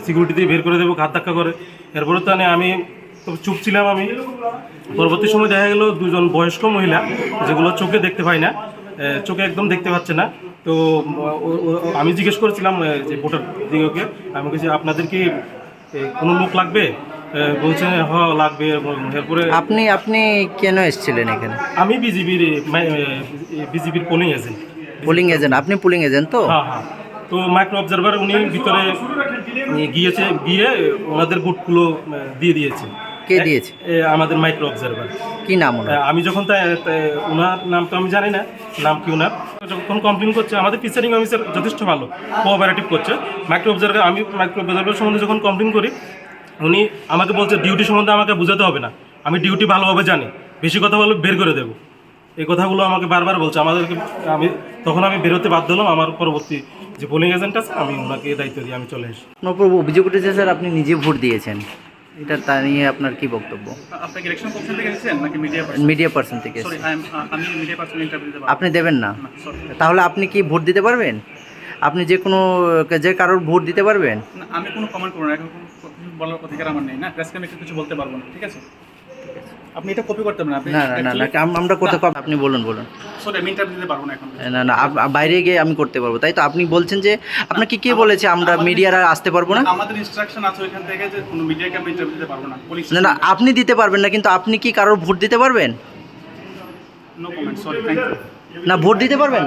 Security দিয়ে বের করে দেবো, ঘাত ধাক্কা করে। এরপরে তো আমি তো চুপ ছিলাম। আমি পরবর্তী সময় দেখা গেল দুজন বয়স্ক মহিলা, যেগুলো চোখে দেখতে পাই না, চোখে একদম দেখতে পাচ্ছে না। তো আমি জিজ্ঞেস করেছিলাম যে ভোটার দিগকে, আমি বলছি আপনাদের কি কোনো লোক লাগবে? বলছে লাগবে। এরপরে আপনি আপনি কেন এসেছিলেন এখানে? আমি বিজেপির পোলিং এজেন্ট। Polling agent? আপনি পুলিং এজেন্ট তো? হ্যাঁ হ্যাঁ। তো মাইক্রো অবজারভার উনি ভিতরে গিয়ে ওনাদের ভোটগুলো দিয়ে দিয়েছে। কে দিয়েছে? আমাদের মাইক্রো অবজারভার। কি নাম ওনার? আমি যখন ওনার নাম তো আমি জানি না, নাম কি ওনার। যখন কমপ্লেন করছে, আমাদের প্রিসাইডিং অফিসার যথেষ্ট ভালো কোঅপারেটিভ করছে। মাইক্রো অবজারভার, আমি মাইক্রো অবজারভার সম্বন্ধে যখন কমপ্লেন করি, উনি আমাকে বলছে ডিউটি সম্বন্ধে আমাকে বোঝাতে হবে না, আমি ডিউটি ভালোভাবে জানি, বেশি কথা বলে বের করে দেবো। এই কথাগুলো আমাকে বারবার বলছে আমাদেরকে। তখন আমি বেরোতে বাধ্য হলাম। আমার পরবর্তী যে পোলিং এজেন্ট আছে, আমি ওনাকে দায়িত্ব দিয়ে আমি চলে এসেছি। নবপ্রভু, অভিযোগ উঠেছে স্যার আপনি নিজে ভোট দিয়েছেন, এটা তা নিয়ে আপনার কি বক্তব্য? আপনি কি ইলেকশন কমিশন থেকে এসেছেন নাকি মিডিয়া পার্সন? মিডিয়া পার্সন থেকে সরি, এসেছেন। আমি মিডিয়া পার্সন ইন্টারভিউ দিতে পারবো আপনি দেবেন না? না, সরি। তাহলে আপনি কি ভোট দিতে পারবেন? আপনি যে কারোর ভোট দিতে পারবেন? না, আমি কোনো কমেন্ট করব না, এখন কোনো কিছু বলার অধিকার আমার নেই। না, প্রেসকে আমি কিছু বলতে পারবো না, ঠিক আছে? আপনি এটা কপি করতে পারেন। আপনি না না না, আমরা করতে আপনি বলুন। সরি, আমি ইন্টারভিউ দিতে পারবো না এখন। না না, বাইরে গিয়ে আমি করতে পারবো, তাই তো? আপনি বলছেন যে আপনাকে কে বলেছে আমরা মিডিয়ারা আসতে পারবো না? আমাদের ইনস্ট্রাকশন আছে ওইখান থেকে যে কোনো মিডিয়াকে আমি ইন্টারভিউ দিতে পারবো না। পুলিশ না না, আপনি দিতে পারবেন না, কিন্তু আপনি কি কারোর ভোট দিতে পারবেন? No comment, sorry, thank you. না, ভোট দিতে পারবেন?